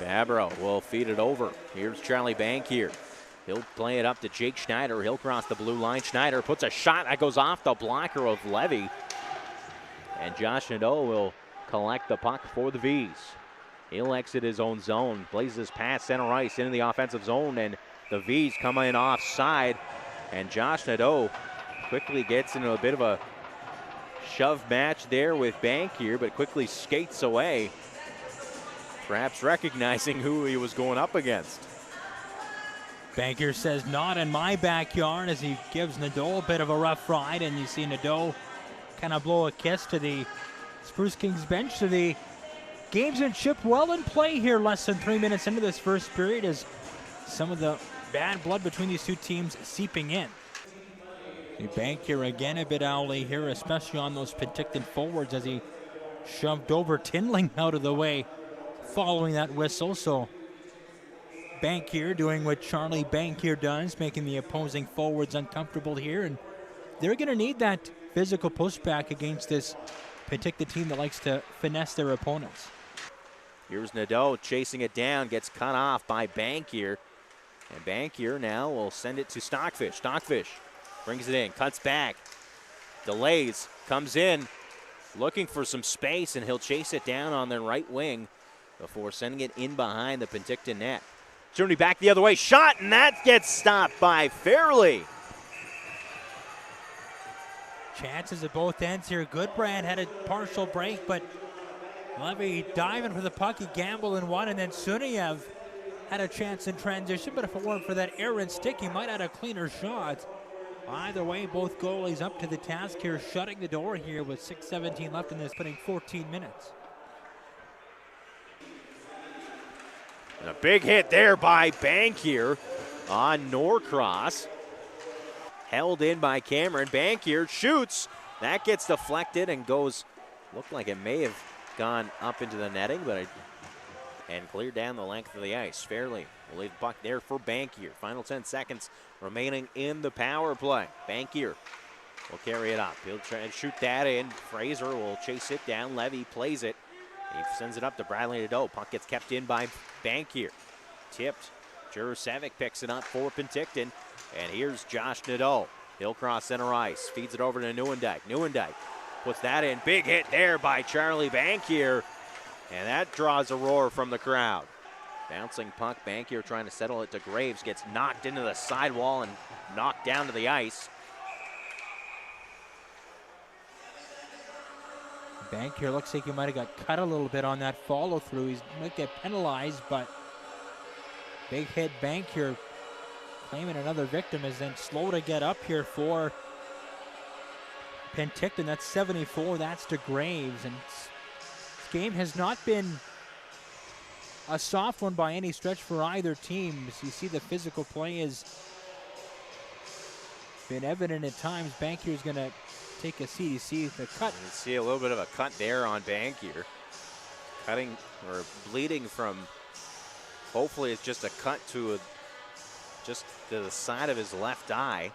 Fabro will feed it over. Here's Charlie Bankier. He'll play it up to Jake Schneider. He'll cross the blue line. Schneider puts a shot that goes off the blocker of Levy. And Josh Nadeau will collect the puck for the V's. He'll exit his own zone. Plays this pass center ice into the offensive zone. And the V's come in offside. And Josh Nadeau quickly gets into a bit of a shove match there with Bankier, but quickly skates away. Perhaps recognizing who he was going up against. Bankier says, "Not in my backyard," as he gives Nadeau a bit of a rough ride, and you see Nadeau kind of blow a kiss to the Spruce Kings bench. So the gamesmanship well in play here, less than 3 minutes into this first period, as some of the bad blood between these two teams seeping in. Bankier again a bit owly here, especially on those Penticton forwards, as he shoved over Tinling out of the way following that whistle. So Bankier doing what Charlie Bankier does, making the opposing forwards uncomfortable here, and they're going to need that physical pushback against this Penticton team that likes to finesse their opponents. Here's Nadeau chasing it down, gets cut off by Bankier, and Bankier now will send it to Stockfish. Stockfish brings it in, cuts back, delays, comes in, looking for some space, and he'll chase it down on the right wing before sending it in behind the Penticton net. Journey back the other way, shot, and that gets stopped by Fairley. Chances at both ends here. Goodbrand had a partial break, but Levy diving for the puck, he gambled and won, and then Suniev had a chance in transition, but if it weren't for that errant stick, he might have had a cleaner shot. Either way, both goalies up to the task here, shutting the door here with 6:17 left in this, putting 14 minutes. And a big hit there by Bankier on Norcross. Held in by Cameron. Bankier shoots. That gets deflected and goes, looked like it may have gone up into the netting, but and cleared down the length of the ice. Fairley will leave the puck there for Bankier. Final 10 seconds remaining in the power play. Bankier will carry it up. He'll try and shoot that in. Fraser will chase it down. Levy plays it. He sends it up to Bradley Nadeau. Puck gets kept in by Bankier. Tipped. Jurasevic picks it up for Penticton. And here's Josh Nadeau. He'll cross center ice. Feeds it over to Nieuwendyk. Nieuwendyk puts that in. Big hit there by Charlie Bankier. And that draws a roar from the crowd. Bouncing puck. Bankier trying to settle it to Graves. Gets knocked into the sidewall and knocked down to the ice. Bankier looks like he might have got cut a little bit on that follow through. He might get penalized, but big hit. Bankier claiming another victim, is then slow to get up here for Penticton. That's 74. That's to Graves. And this game has not been a soft one by any stretch for either team. As you see, the physical play has been evident at times. Bankier's going to take a seat. You see the cut. You see a little bit of a cut there on Bankier. Cutting or bleeding from, hopefully it's just a cut to just to the side of his left eye.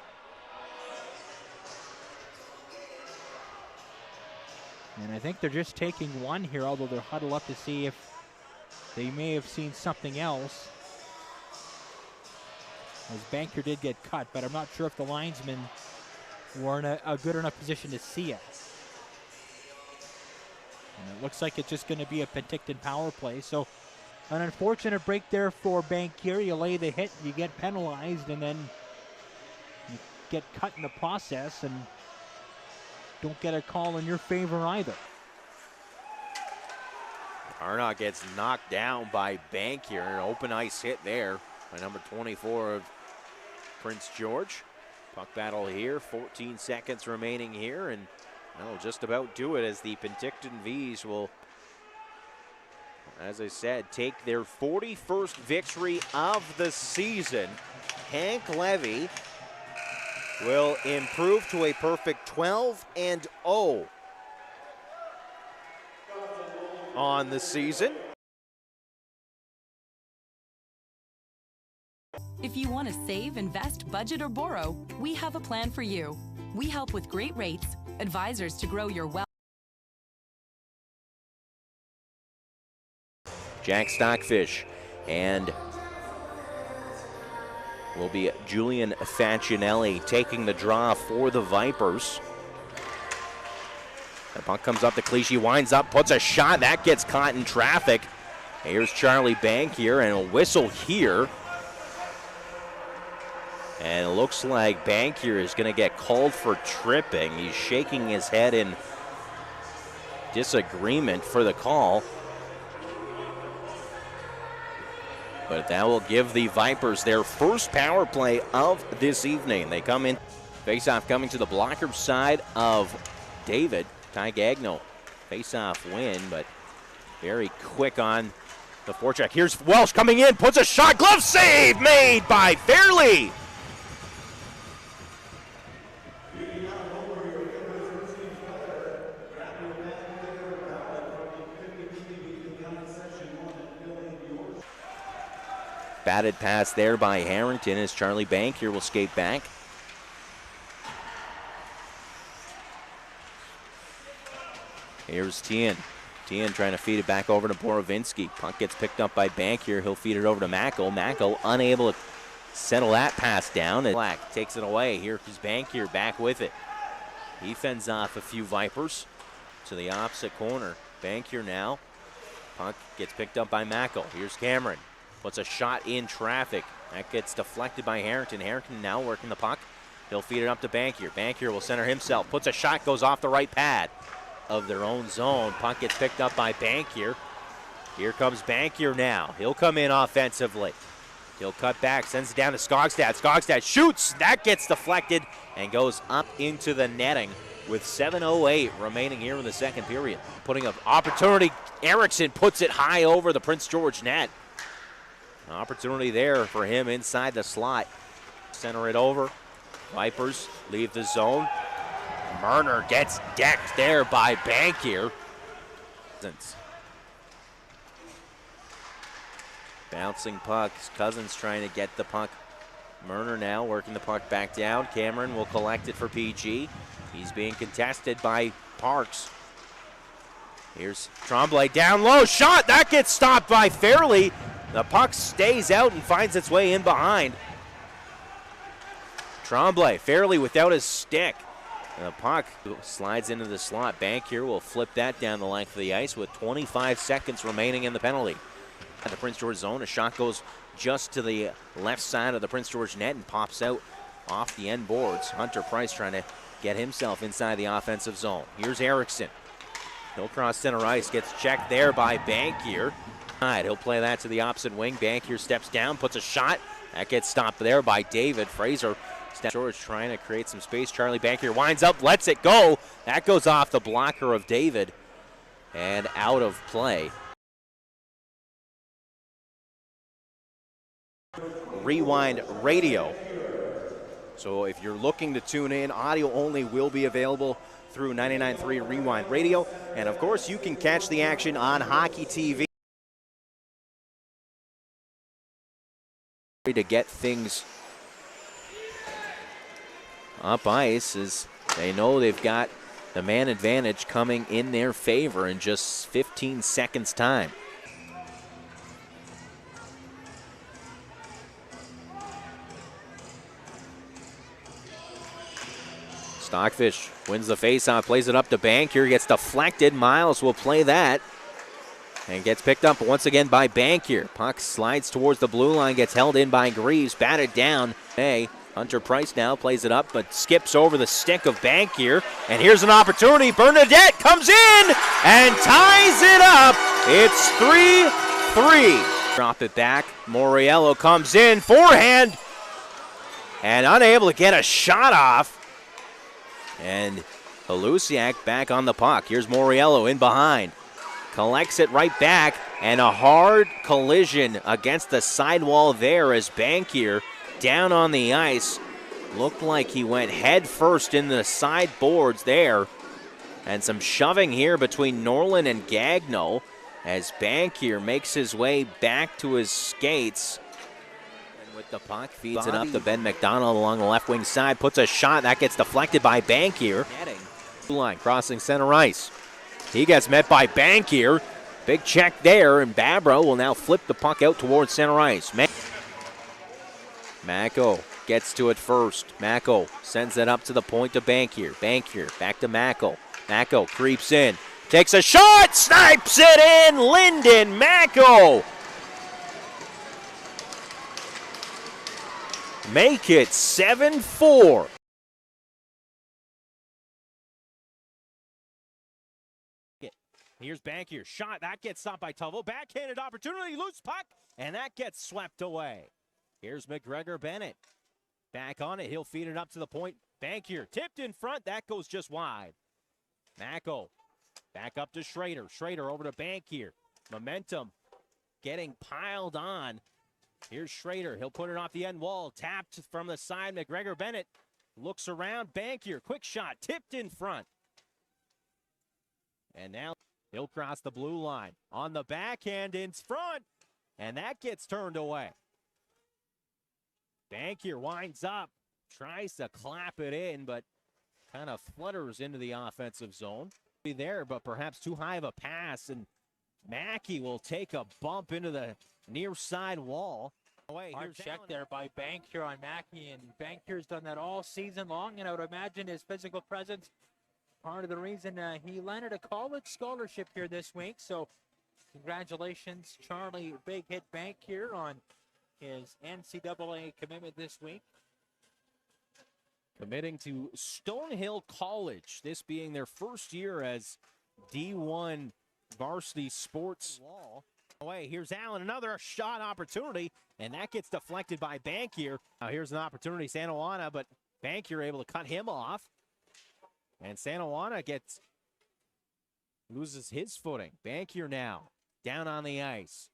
And I think they're just taking one here, although they're huddled up to see if they may have seen something else. As Bankier did get cut, but I'm not sure if the linesmen were in a good enough position to see it. And it looks like it's just going to be a Penticton power play. So an unfortunate break there for Bankier. You lay the hit, you get penalized, and then you get cut in the process and don't get a call in your favor either. Arnott gets knocked down by Bankier. An open ice hit there by number 24 of Prince George. Puck battle here, 14 seconds remaining here, and that'll just about do it as the Penticton V's will, as I said, take their 41st victory of the season. Hank Levy will improve to a perfect 12-0 on the season. If you want to save, invest, budget, or borrow, we have a plan for you. We help with great rates, advisors to grow your wealth. Jack Stockfish and will be Julian Facinelli taking the draw for the Vipers. The puck comes up to Clichy, winds up, puts a shot. That gets caught in traffic. Here's Charlie Bankier, and a whistle here. And it looks like Bankier is going to get called for tripping. He's shaking his head in disagreement for the call. But that will give the Vipers their first power play of this evening. They come in, face-off coming to the blocker side of David. Ty Gagno, face-off win, but very quick on the forecheck. Here's Welsh coming in, puts a shot, glove save made by Fairley. Batted pass there by Harrington as Charlie Bankier will skate back. Here's Tien. Tien trying to feed it back over to Borovinski. Puck gets picked up by Bankier. He'll feed it over to Mako. Mako unable to settle that pass down. And Black takes it away. Here is Bankier back with it. He fends off a few Vipers to the opposite corner. Bankier now. Puck gets picked up by Mako. Here's Cameron. Puts a shot in traffic. That gets deflected by Harrington. Harrington now working the puck. He'll feed it up to Bankier. Bankier will center himself. Puts a shot, goes off the right pad of their own zone. Puck gets picked up by Bankier. Here comes Bankier now. He'll come in offensively. He'll cut back, sends it down to Skogstad. Skogstad shoots. That gets deflected and goes up into the netting with 7:08 remaining here in the second period. Putting up opportunity. Erickson puts it high over the Prince George net. An opportunity there for him inside the slot. Center it over. Vipers leave the zone. Marner gets decked there by Bankier. Bouncing pucks. Cousins trying to get the puck. Marner now working the puck back down. Cameron will collect it for PG. He's being contested by Parks. Here's Tremblay down low. Shot! That gets stopped by Fairley. The puck stays out and finds its way in behind. Tremblay, Fairley without his stick. And the puck slides into the slot. Bankier will flip that down the length of the ice with 25 seconds remaining in the penalty. At the Prince George zone, a shot goes just to the left side of the Prince George net and pops out off the end boards. Hunter Price trying to get himself inside the offensive zone. Here's Erickson. He'll cross center ice, gets checked there by Bankier. He'll play that to the opposite wing. Bankier steps down, puts a shot. That gets stopped there by David. Fraser George trying to create some space. Charlie Bankier winds up, lets it go. That goes off the blocker of David and out of play. Rewind Radio. So if you're looking to tune in, audio only will be available through 99.3 Rewind Radio. And of course, you can catch the action on Hockey TV. To get things up ice as they know they've got the man advantage coming in their favor in just 15 seconds time. Stockfish wins the faceoff, plays it up to Bankier, gets deflected. Miles will play that and gets picked up once again by Bankier. Puck slides towards the blue line, gets held in by Greaves, batted down. Hey, Hunter Price now plays it up, but skips over the stick of Bankier. And here's an opportunity. Bernadette comes in and ties it up. It's 3-3. Drop it back. Moriello comes in, forehand, and unable to get a shot off. And Halusiak back on the puck. Here's Moriello in behind. Collects it right back, and a hard collision against the sidewall there as Bankier down on the ice. Looked like he went head first in the sideboards there. And some shoving here between Norlin and Gagno as Bankier makes his way back to his skates. And with the puck, feeds it up to Ben McDonald along the left wing side. Puts a shot. That gets deflected by Bankier. Blue line crossing center ice. He gets met by Bankier. Big check there, and Babra will now flip the puck out towards center ice. Mako gets to it first. Mako sends it up to the point to Bankier. Bankier back to Mako. Mako creeps in. Takes a shot, snipes it in, Lyndon Mako. Make it 7-4. Here's Bankier, shot, that gets stopped by Tuvell. Backhanded opportunity, loose puck, and that gets swept away. Here's McGregor-Bennett. Back on it, he'll feed it up to the point. Bankier tipped in front, that goes just wide. Mako back up to Schrader. Schrader over to Bankier. Momentum getting piled on. Here's Schrader. He'll put it off the end wall. Tapped from the side. McGregor-Bennett looks around. Bankier, quick shot, tipped in front. And now he'll cross the blue line. On the backhand in front. And that gets turned away. Bankier winds up. Tries to clap it in, but kind of flutters into the offensive zone. Be there, but perhaps too high of a pass, and Mackey will take a bump into the near side wall. Hard check there by Bankier on Mackey, and Bankier's done that all season long, and I would imagine his physical presence part of the reason he landed a college scholarship here this week. So congratulations, Charlie. Big hit Bankier on his NCAA commitment this week. Committing to Stonehill College, this being their first year as D1 varsity sports. Away, here's Allen, another shot opportunity, and that gets deflected by Bankier. Now here's an opportunity, Santa Juana, but Bankier able to cut him off. And Santa Juana loses his footing. Bankier now down on the ice.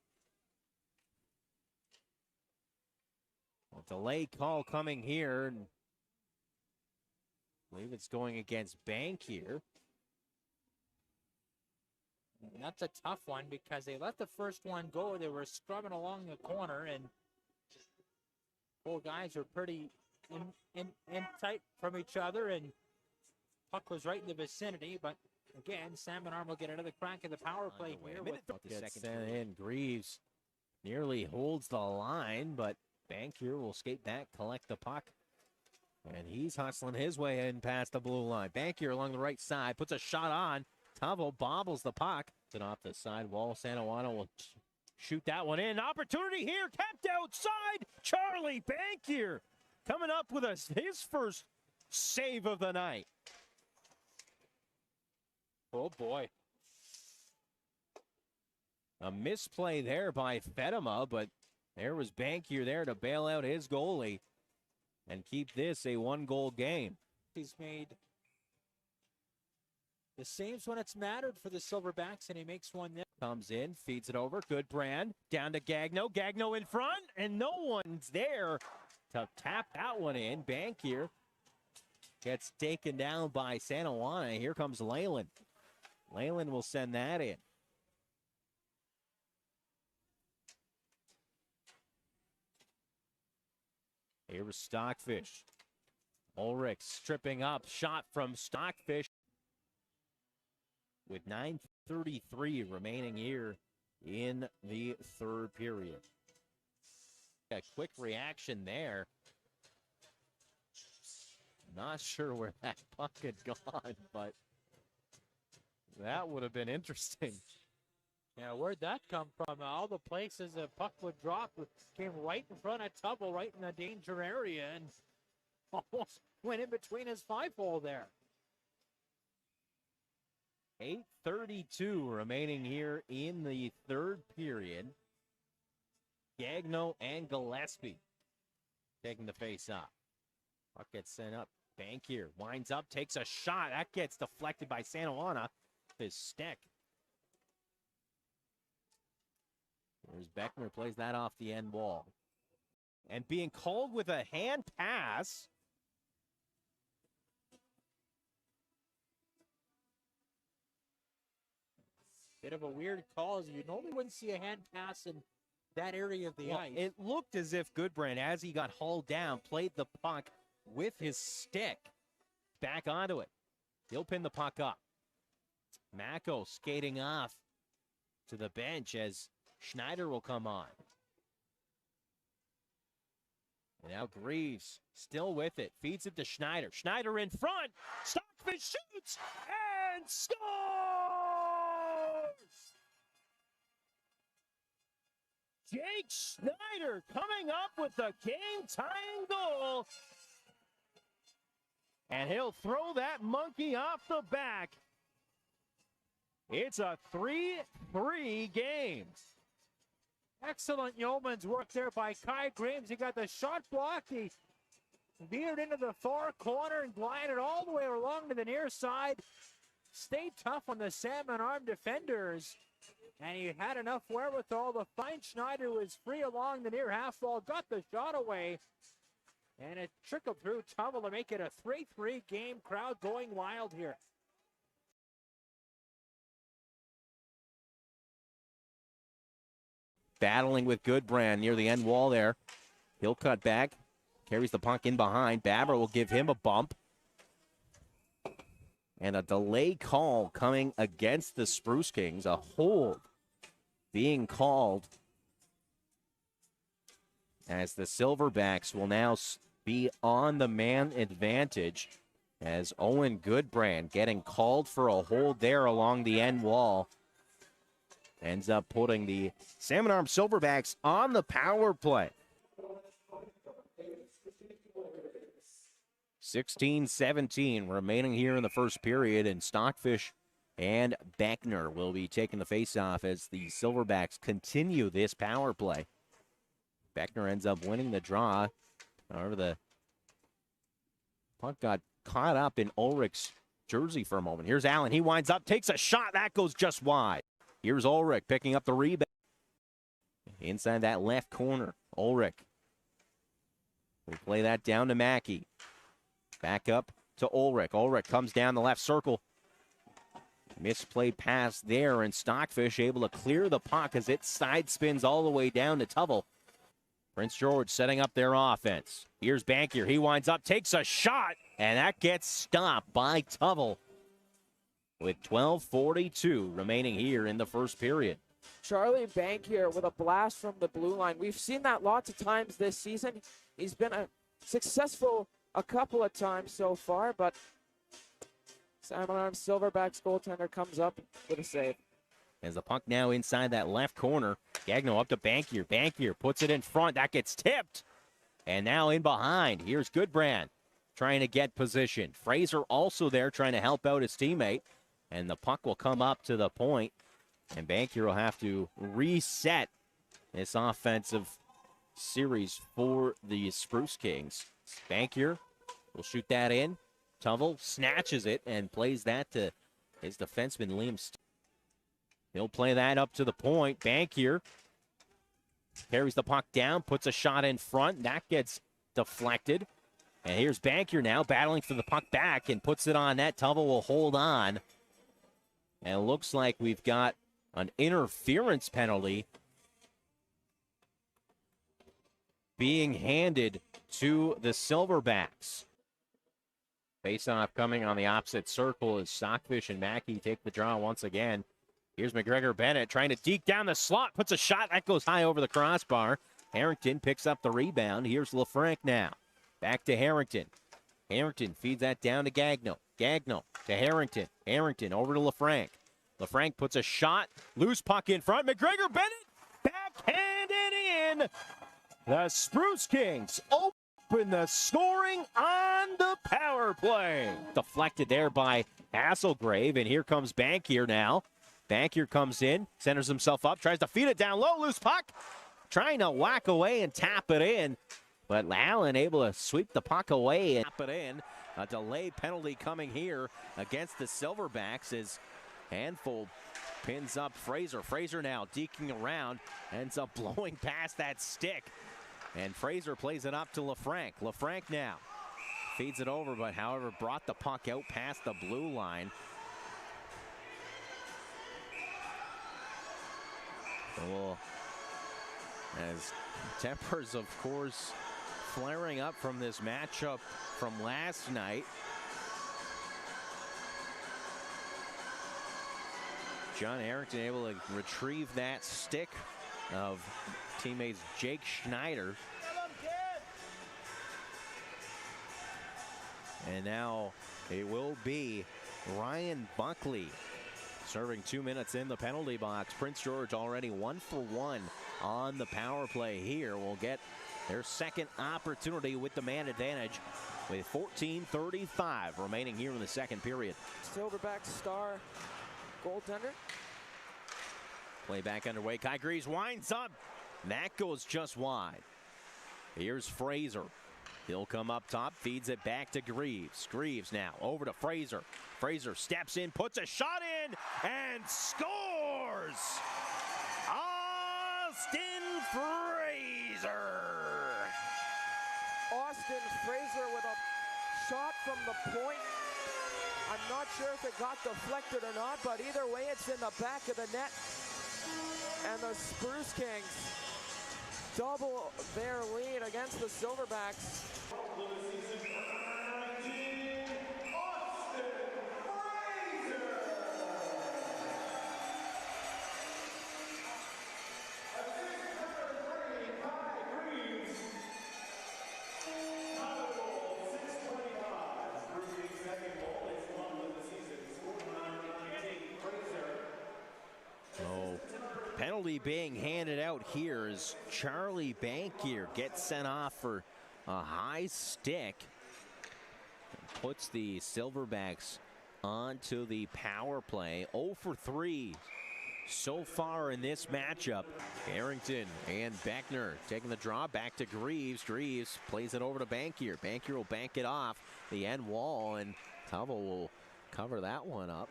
A delay call coming here, and I believe it's going against Bankier. And that's a tough one because they let the first one go. They were scrubbing along the corner, and both guys are pretty in tight from each other, and puck was right in the vicinity. But again, Salmon Arm will get another crack at the power play here. Gets sent in. Greaves nearly holds the line, but Bankier will skate back, collect the puck. And he's hustling his way in past the blue line. Bankier along the right side, puts a shot on. Tavo bobbles the puck. And off the side wall, Santa Juana will shoot that one in. Opportunity here, kept outside. Charlie Bankier coming up with his first save of the night. Oh, boy. A misplay there by Fedema, but there was Bankier there to bail out his goalie and keep this a one-goal game. He's made the saves when it's mattered for the Silverbacks, and he makes one there. Comes in, feeds it over, good brand, down to Gagno. Gagno in front, and no one's there to tap that one in. Bankier gets taken down by Santa Juana. Here comes Leyland. Leyland will send that in. Here was Stockfish. Ulrich stripping up, shot from Stockfish. With 9:33 remaining here in the third period. A quick reaction there. Not sure where that puck had gone, but that would have been interesting. Yeah, where'd that come from? All the places the puck would drop came right in front of Tubble, right in the danger area, and almost went in between his five-hole there. 8:32 remaining here in the third period. Gagno and Gillespie taking the face off. Puck gets sent up. Bankier winds up, takes a shot. That gets deflected by Santa Juana. His stick. There's Beckner, plays that off the end wall. And being called with a hand pass. Bit of a weird call. You normally wouldn't see a hand pass in that area of the ice. It looked as if Goodbrand, as he got hauled down, played the puck with his stick back onto it. He'll pin the puck up. Mako skating off to the bench as Schneider will come on. And now Greaves still with it. Feeds it to Schneider. Schneider in front. Stockfish shoots and scores! Jake Schneider coming up with the game-tying goal. And he'll throw that monkey off the back. It's a 3-3 game. Excellent yeoman's work there by Kai Greaves. He got the shot blocked. He veered into the far corner and glided all the way along to the near side. Stayed tough on the salmon arm defenders. And he had enough wherewithal to find Schneider, who was free along the near half wall, got the shot away. And it trickled through Tumble to make it a 3-3 game. Crowd going wild here. Battling with Goodbrand near the end wall there. He'll cut back. Carries the puck in behind. Babber will give him a bump. And a delay call coming against the Spruce Kings. A hold being called as the Silverbacks will now be on the man advantage as Owen Goodbrand getting called for a hold there along the end wall. Ends up putting the Salmon Arm Silverbacks on the power play. 16-17 remaining here in the first period, and Stockfish and Beckner will be taking the faceoff as the Silverbacks continue this power play. Beckner ends up winning the draw. However, the puck got caught up in Ulrich's jersey for a moment. Here's Allen. He winds up, takes a shot. That goes just wide. Here's Ulrich picking up the rebound. Inside that left corner, Ulrich. We play that down to Mackey. Back up to Ulrich. Ulrich comes down the left circle. Misplay pass there, and Stockfish able to clear the puck as it side spins all the way down to Tubble. Prince George setting up their offense. Here's Bankier. He winds up, takes a shot, and that gets stopped by Tubble with 12:42 remaining here in the first period. Charlie Bankier with a blast from the blue line. We've seen that lots of times this season. He's been successful a couple of times so far, but Salmon Arm Silverbacks goaltender comes up with a save. As the puck now inside that left corner, Gagno up to Bankier. Bankier puts it in front. That gets tipped. And now in behind, here's Goodbrand trying to get position. Fraser also there trying to help out his teammate. And the puck will come up to the point, and Bankier will have to reset this offensive series for the Spruce Kings. Bankier will shoot that in. Tubble snatches it and plays that to his defenseman, Liam. He'll play that up to the point. Bankier carries the puck down, puts a shot in front. That gets deflected. And here's Bankier now battling for the puck back and puts it on net. Tubble will hold on. And it looks like we've got an interference penalty being handed to the Silverbacks. Face-off coming on the opposite circle as Stockfish and Mackey take the draw once again. Here's McGregor Bennett trying to deke down the slot, puts a shot that goes high over the crossbar. Harrington picks up the rebound. Here's LaFranc now. Back to Harrington. Harrington feeds that down to Gagno. Gagno to Harrington. Harrington over to LaFranc. LaFranc puts a shot. Loose puck in front. McGregor Bennett backhanded in. The Spruce Kings open the scoring on the power play. Deflected there by Hasselgrave, and here comes Bankier now. Bankier comes in, centers himself up, tries to feed it down low. Loose puck. Trying to whack away and tap it in. But Allen able to sweep the puck away and tap it in. A delay penalty coming here against the Silverbacks as Handful pins up Fraser. Fraser now deking around, ends up blowing past that stick. And Fraser plays it up to LaFranc. LaFranc now feeds it over, but however brought the puck out past the blue line. Well, as tempers, of course, flaring up from this matchup from last night. John Harrington able to retrieve that stick of teammates Jake Schneider. And now it will be Ryan Buckley serving 2 minutes in the penalty box. Prince George already 1 for 1 on the power play here. Will get their second opportunity with the man advantage with 14:35 remaining here in the second period. Silverback star goaltender. Play back underway. Kai Greaves winds up. That goes just wide. Here's Fraser. He'll come up top, feeds it back to Greaves. Greaves now over to Fraser. Fraser steps in, puts a shot in, and scores! Austin Fraser! Austin Fraser with a shot from the point. I'm not sure if it got deflected or not, but either way, it's in the back of the net. And the Spruce Kings double their lead against the Silverbacks. Penalty being handed out here as Charlie Bankier gets sent off for a high stick. And puts the Silverbacks onto the power play. 0 for 3 so far in this matchup. Harrington and Beckner taking the draw back to Greaves. Greaves plays it over to Bankier. Bankier will bank it off the end wall, and Tavo will cover that one up.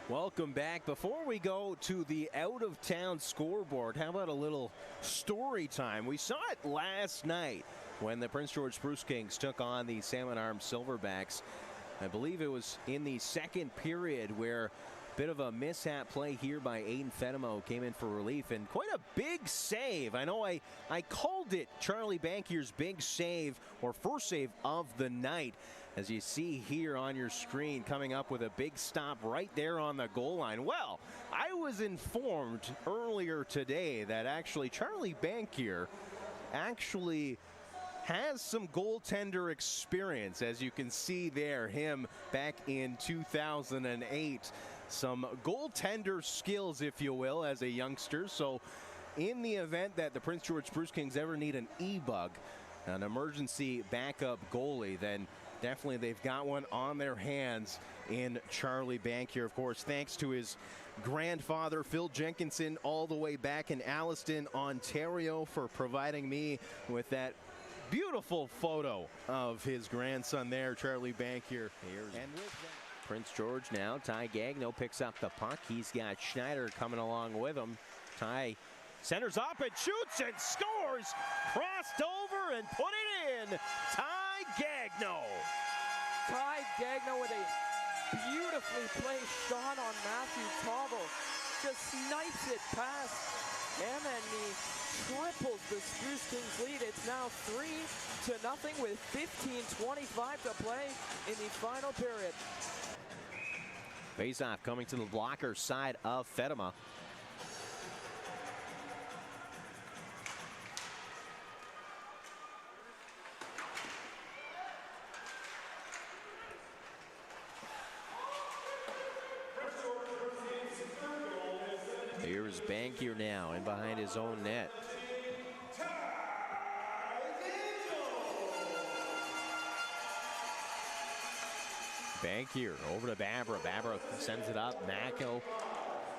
Welcome back. Before we go to the out-of-town scoreboard, how about a little story time? We saw it last night when the Prince George Spruce Kings took on the Salmon Arms Silverbacks. I believe it was in the second period where a bit of a mishap play here by Aiden Fenimo came in for relief, and quite a big save. I know I called it Charlie Bankier's big save, or first save of the night, as you see here on your screen, coming up with a big stop right there on the goal line. Well, I was informed earlier today that actually Charlie Bankier actually has some goaltender experience, as you can see there, him back in 2008. Some goaltender skills, if you will, as a youngster. So in the event that the Prince George Spruce Kings ever need an e-bug, an emergency backup goalie, then definitely they've got one on their hands in Charlie Bankier. Of course, thanks to his grandfather, Phil Jenkinson, all the way back in Alliston, Ontario, for providing me with that beautiful photo of his grandson there, Charlie Bankier. And with that, Prince George now. Ty Gagno picks up the puck. He's got Schneider coming along with him. Ty centers up and shoots and scores. Crossed over and put it in. Ty Gagno. Ty Gagno with a beautifully placed shot on Matthew Tauble. Just snipes it past him, and he triples the Spruce Kings lead. It's now 3-0 with 15:25 to play in the final period. Faceoff coming to the blocker side of Fedema. Here's Bankier now in behind his own net. Bankier over to Babra. Babra sends it up. Mako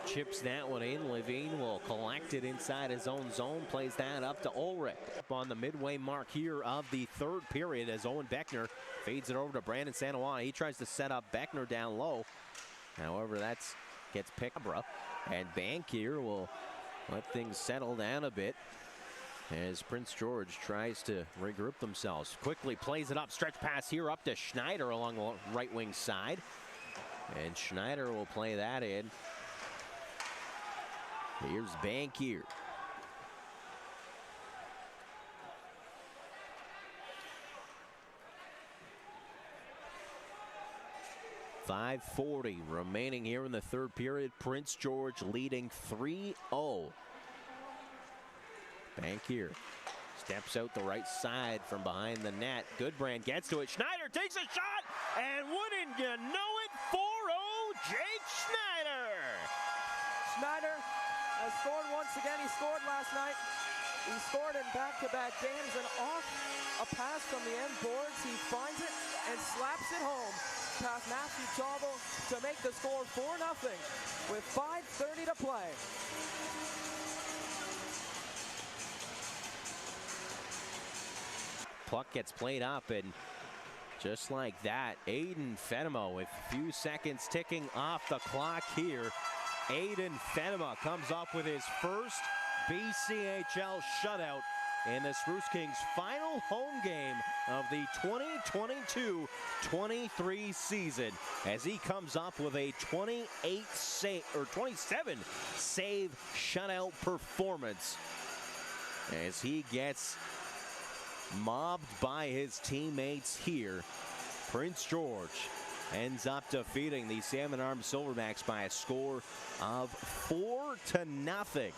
chips that one in. Levine will collect it inside his own zone. Plays that up to Ulrich. Up on the midway mark here of the third period as Owen Beckner fades it over to Brandon Sanawana. He tries to set up Beckner down low. However, that gets picked up. And Bankier will let things settle down a bit as Prince George tries to regroup themselves. Quickly plays it up. Stretch pass here up to Schneider along the right wing side. And Schneider will play that in. Here's Bankier. 5:40 remaining here in the third period. Prince George leading 3-0. Bankier steps out the right side from behind the net. Goodbrand gets to it. Schneider takes a shot, and wouldn't you know it, 4-0 Jake Schneider. Schneider has scored once again. He scored last night. He scored in back-to-back games, and off a pass from the end boards, he finds it and slaps it home past Matthew Tauble to make the score 4-0 with 5:30 to play. Puck gets played up, and just like that, Aiden Fenema with a few seconds ticking off the clock here. Aiden Fenema comes up with his first BCHL shutout in the Spruce Kings' final home game of the 2022-23 season, as he comes up with a 27 save shutout performance as he gets mobbed by his teammates here. Prince George ends up defeating the Salmon Arms Silverbacks by a score of 4-0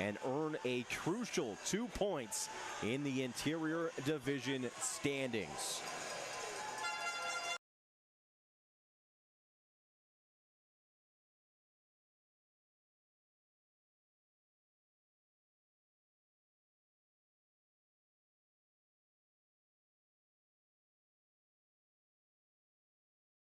and earn a crucial 2 points in the Interior Division standings.